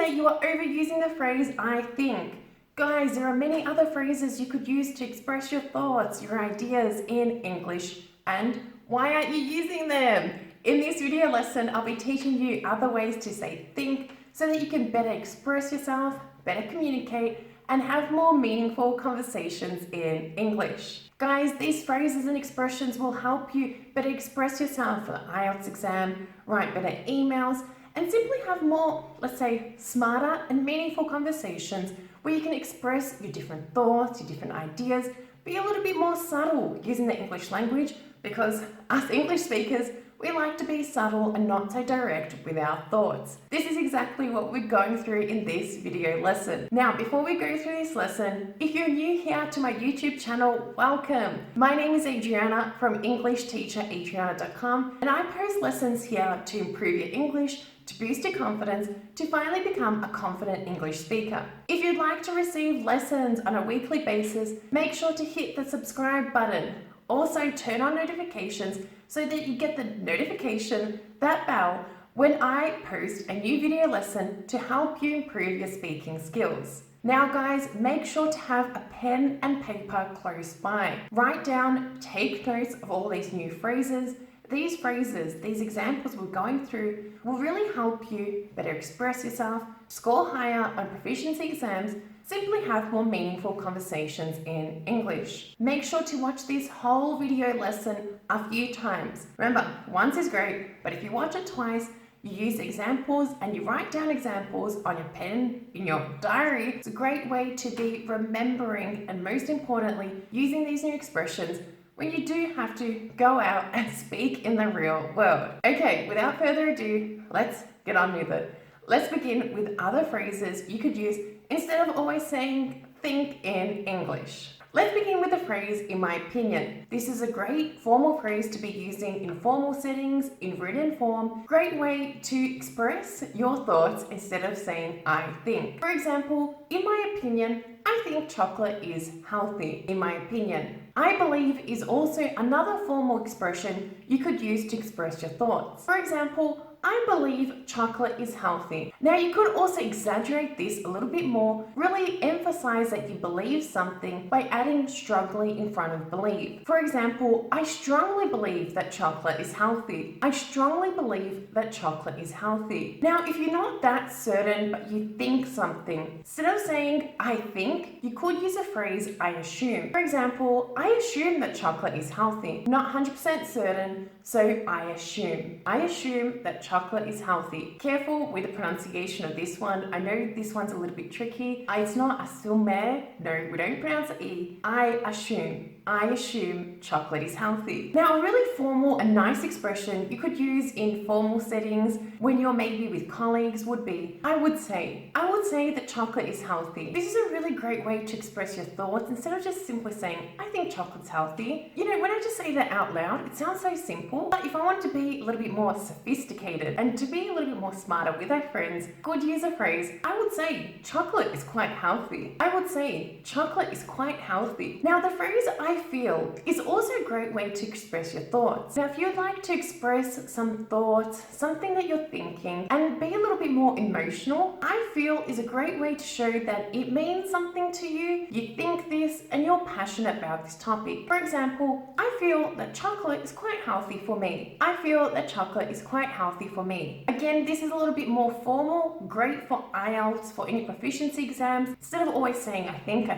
say you are overusing the phrase I think. Guys, there are many other phrases you could use to express your thoughts, your ideas in English, and why aren't you using them? In this video lesson, I'll be teaching you other ways to say think so that you can better express yourself, better communicate, and have more meaningful conversations in English. Guys, these phrases and expressions will help you better express yourself for the IELTS exam, write better emails, and simply have more, let's say, smarter and meaningful conversations where you can express your different thoughts, your different ideas, be a little bit more subtle using the English language, because us English speakers, we like to be subtle and not so direct with our thoughts. This is exactly what we're going through in this video lesson. Now, before we go through this lesson, if you're new here to my YouTube channel, welcome. My name is Adriana from EnglishTeacherAdriana.com, and I post lessons here to improve your English, to boost your confidence, to finally become a confident English speaker. If you'd like to receive lessons on a weekly basis, make sure to hit the subscribe button. Also, turn on notifications so that you get the notification, that bell, when I post a new video lesson to help you improve your speaking skills. Now guys, make sure to have a pen and paper close by. Write down, take notes of all these new phrases. These phrases, these examples we're going through will really help you better express yourself, score higher on proficiency exams, simply have more meaningful conversations in English. Make sure to watch this whole video lesson a few times. Remember, once is great, but if you watch it twice, you use examples and you write down examples on your pen, in your diary. It's a great way to be remembering and, most importantly, using these new expressions when you do have to go out and speak in the real world. Okay, without further ado, let's get on with it. Let's begin with other phrases you could use instead of always saying think in English. Let's begin with the phrase, in my opinion. This is a great formal phrase to be using in formal settings, in written form. Great way to express your thoughts instead of saying I think. For example, in my opinion, I think chocolate is healthy, in my opinion. I believe is also another formal expression you could use to express your thoughts. For example, I believe chocolate is healthy. Now you could also exaggerate this a little bit more, really emphasize that you believe something by adding strongly in front of believe. For example, I strongly believe that chocolate is healthy. I strongly believe that chocolate is healthy. Now, if you're not that certain but you think something, instead of saying I think, you could use a phrase I assume. For example, I assume that chocolate is healthy. Not 100% certain, so I assume. I assume that chocolate is healthy. Careful with the pronunciation of this one. I know this one's a little bit tricky. It's not assume. No, we don't pronounce the E. I assume. I assume chocolate is healthy. Now, a really formal and nice expression you could use in formal settings when you're maybe with colleagues would be, I would say that chocolate is healthy. This is a really great way to express your thoughts instead of just simply saying, I think chocolate's healthy. You know, when I just say that out loud, it sounds so simple, but if I want to be a little bit more sophisticated and to be a little bit more smarter with our friends, could use a phrase, I would say chocolate is quite healthy. I would say chocolate is quite healthy. Now, the phrase I feel is also a great way to express your thoughts. Now, if you'd like to express some thoughts, something that you're thinking, and be a little bit more emotional, I feel is a great way to show that it means something to you, you think this, and you're passionate about this topic. For example, I feel that chocolate is quite healthy for me. I feel that chocolate is quite healthy for me. Again, this is a little bit more formal, great for IELTS, for any proficiency exams. Instead of always saying I think,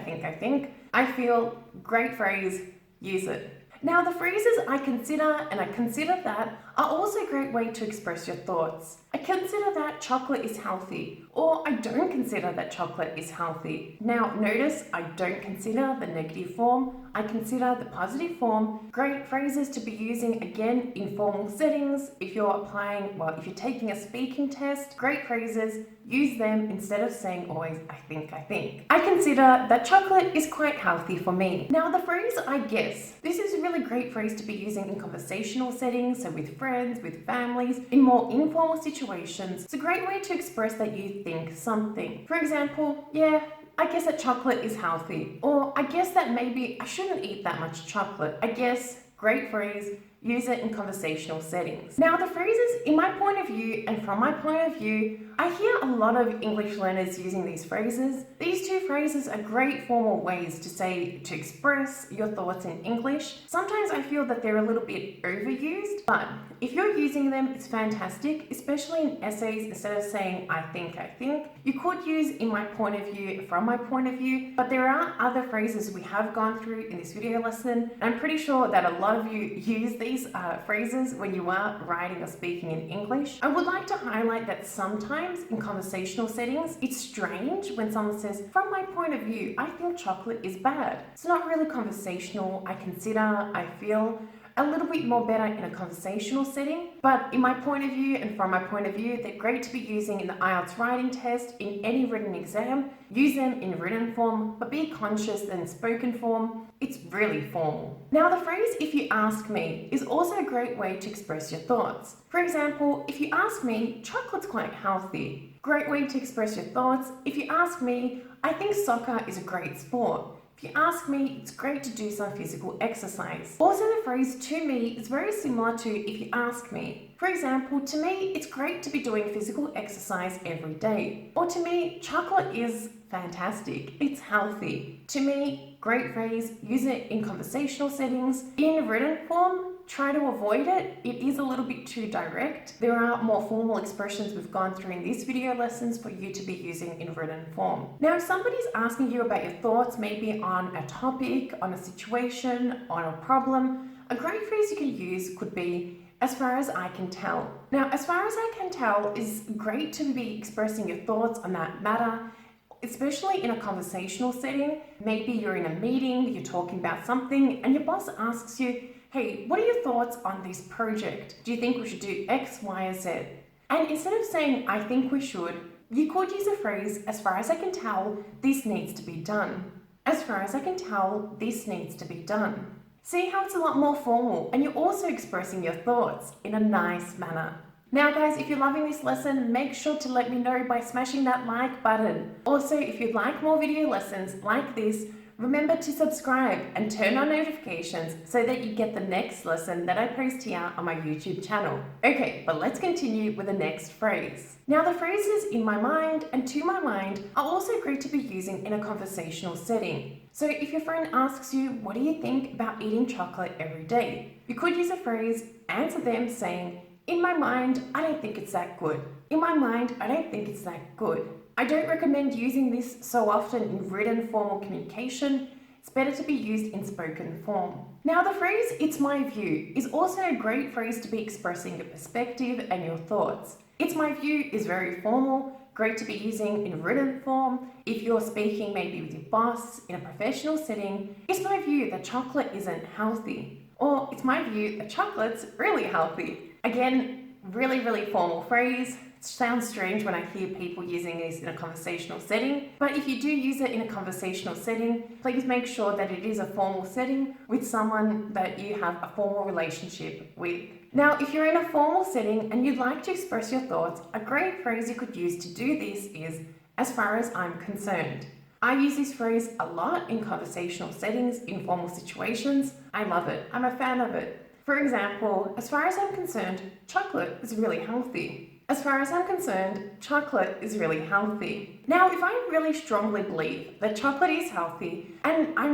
I feel, great phrase, use it. Now, the phrases I consider and I consider that are also a great way to express your thoughts. I consider that chocolate is healthy, or I don't consider that chocolate is healthy. Now, notice I don't consider the negative form, I consider the positive form. Great phrases to be using again in formal settings. If you're applying, if you're taking a speaking test, great phrases, use them instead of saying always I think. I consider that chocolate is quite healthy for me. Now, the phrase I guess, this is a really great phrase to be using in conversational settings, so with friends, with families, in more informal situations. It's a great way to express that you think something. For example, yeah, I guess that chocolate is healthy. Or I guess that maybe I shouldn't eat that much chocolate. I guess, great phrase, use it in conversational settings. Now, the phrases in my point of view and from my point of view, I hear a lot of English learners using these phrases. These two phrases are great formal ways to express your thoughts in English. Sometimes I feel that they're a little bit overused, but if you're using them, it's fantastic, especially in essays. Instead of saying I think, you could use in my point of view, from my point of view, but there are other phrases we have gone through in this video lesson. I'm pretty sure that a lot of you use these phrases when you are writing or speaking in English. I would like to highlight that sometimes in conversational settings, it's strange when someone says, from my point of view, I think chocolate is bad. It's not really conversational. I feel a little bit more better in a conversational setting, but in my point of view and from my point of view, they're great to be using in the IELTS writing test, in any written exam. Use them in written form, but be conscious that in spoken form, it's really formal. Now, the phrase if you ask me is also a great way to express your thoughts. For example, if you ask me, chocolate's quite healthy. Great way to express your thoughts. If you ask me, I think soccer is a great sport. If you ask me, it's great to do some physical exercise. Also, the phrase to me is very similar to if you ask me. For example, to me, it's great to be doing physical exercise every day. Or to me, chocolate is fantastic. It's healthy. To me, great phrase, use it in conversational settings. In written form, try to avoid it. It is a little bit too direct. There are more formal expressions we've gone through in these video lessons for you to be using in written form. Now, if somebody's asking you about your thoughts, maybe on a topic, on a situation, on a problem, a great phrase you can use could be, as far as I can tell. Now, as far as I can tell is great to be expressing your thoughts on that matter, especially in a conversational setting. Maybe you're in a meeting, you're talking about something, and your boss asks you, hey, what are your thoughts on this project? Do you think we should do X, Y, or Z? And instead of saying, I think we should, you could use a phrase, as far as I can tell, this needs to be done. As far as I can tell, this needs to be done. See how it's a lot more formal, and you're also expressing your thoughts in a nice manner. Now guys, if you're loving this lesson, make sure to let me know by smashing that like button. Also, if you'd like more video lessons like this, remember to subscribe and turn on notifications so that you get the next lesson that I post here on my YouTube channel. Okay, but let's continue with the next phrase. Now, the phrases in my mind and to my mind are also great to be using in a conversational setting. So if your friend asks you, what do you think about eating chocolate every day? You could use a phrase, answer them saying, in my mind, I don't think it's that good. In my mind, I don't think it's that good. I don't recommend using this so often in written formal communication. It's better to be used in spoken form. Now, the phrase, it's my view, is also a great phrase to be expressing your perspective and your thoughts. It's my view is very formal, great to be using in written form. If you're speaking maybe with your boss in a professional setting, it's my view that chocolate isn't healthy. Or it's my view that chocolate's really healthy. Again, really formal phrase. It sounds strange when I hear people using this in a conversational setting, but if you do use it in a conversational setting, please make sure that it is a formal setting with someone that you have a formal relationship with. Now, if you're in a formal setting and you'd like to express your thoughts, a great phrase you could use to do this is, as far as I'm concerned. I use this phrase a lot in conversational settings, in formal situations. I love it. I'm a fan of it. For example, as far as I'm concerned, chocolate is really healthy. As far as I'm concerned, chocolate is really healthy. Now, if I really strongly believe that chocolate is healthy, and I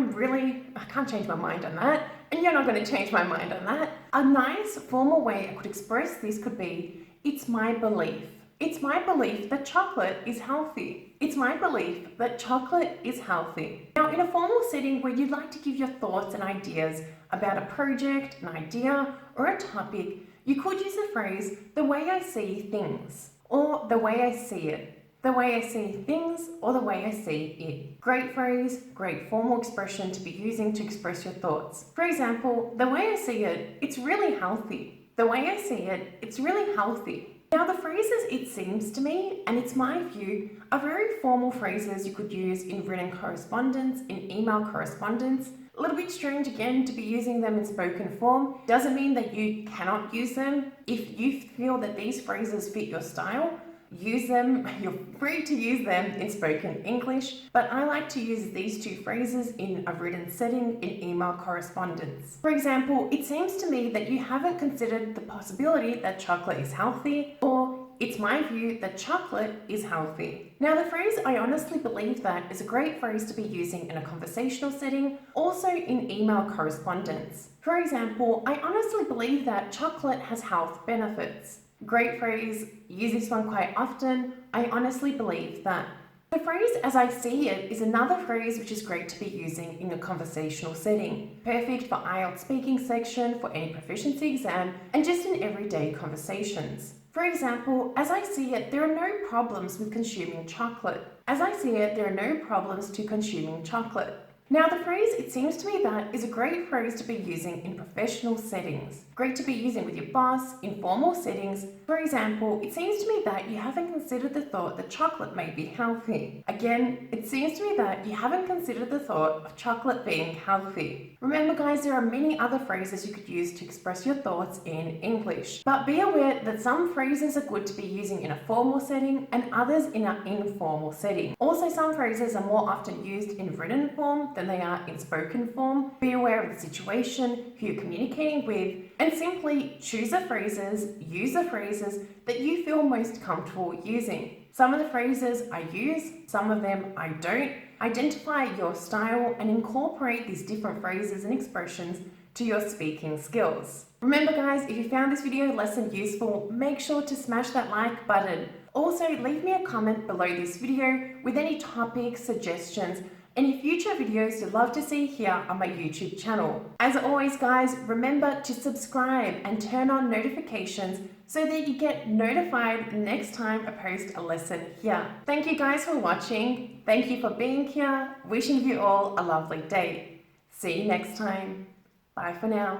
can't change my mind on that, and you're not going to change my mind on that, a nice formal way I could express this could be, it's my belief. It's my belief that chocolate is healthy. It's my belief that chocolate is healthy. Now, in a formal setting where you'd like to give your thoughts and ideas about a project, an idea, or a topic, you could use the phrase, the way I see things, or the way I see it. The way I see things, or the way I see it. Great phrase, great formal expression to be using to express your thoughts. For example, the way I see it, it's really healthy. The way I see it, it's really healthy. Now, the phrases it seems to me, and it's my view, are very formal phrases you could use in written correspondence, in email correspondence. A little bit strange again to be using them in spoken form. Doesn't mean that you cannot use them. If you feel that these phrases fit your style, use them, you're free to use them in spoken English, but I like to use these two phrases in a written setting in email correspondence. For example, it seems to me that you haven't considered the possibility that chocolate is healthy, or it's my view that chocolate is healthy. Now, the phrase "I honestly believe that" is a great phrase to be using in a conversational setting, also in email correspondence. For example, "I honestly believe that chocolate has health benefits." Great phrase, use this one quite often. I honestly believe that. The phrase "as I see it" is another phrase which is great to be using in a conversational setting. Perfect for IELTS speaking section, for any proficiency exam, and just in everyday conversations. For example, "as I see it, there are no problems with consuming chocolate." As I see it, there are no problems to consuming chocolate. Now, the phrase "it seems to me that" is a great phrase to be using in professional settings. Great to be using with your boss, in formal settings. For example, "it seems to me that you haven't considered the thought that chocolate may be healthy." Again, "it seems to me that you haven't considered the thought of chocolate being healthy." Remember guys, there are many other phrases you could use to express your thoughts in English. But be aware that some phrases are good to be using in a formal setting and others in an informal setting. Also, some phrases are more often used in written form than they are in spoken form. Be aware of the situation, who you're communicating with, and simply choose the phrases, use the phrases that you feel most comfortable using. Some of the phrases I use, some of them I don't. Identify your style and incorporate these different phrases and expressions to your speaking skills. Remember guys, if you found this video lesson useful, make sure to smash that like button. Also, leave me a comment below this video with any topics, suggestions, any future videos you'd love to see here on my YouTube channel. As always guys, remember to subscribe and turn on notifications so that you get notified the next time I post a lesson here. Thank you guys for watching. Thank you for being here. Wishing you all a lovely day. See you next time. Bye for now.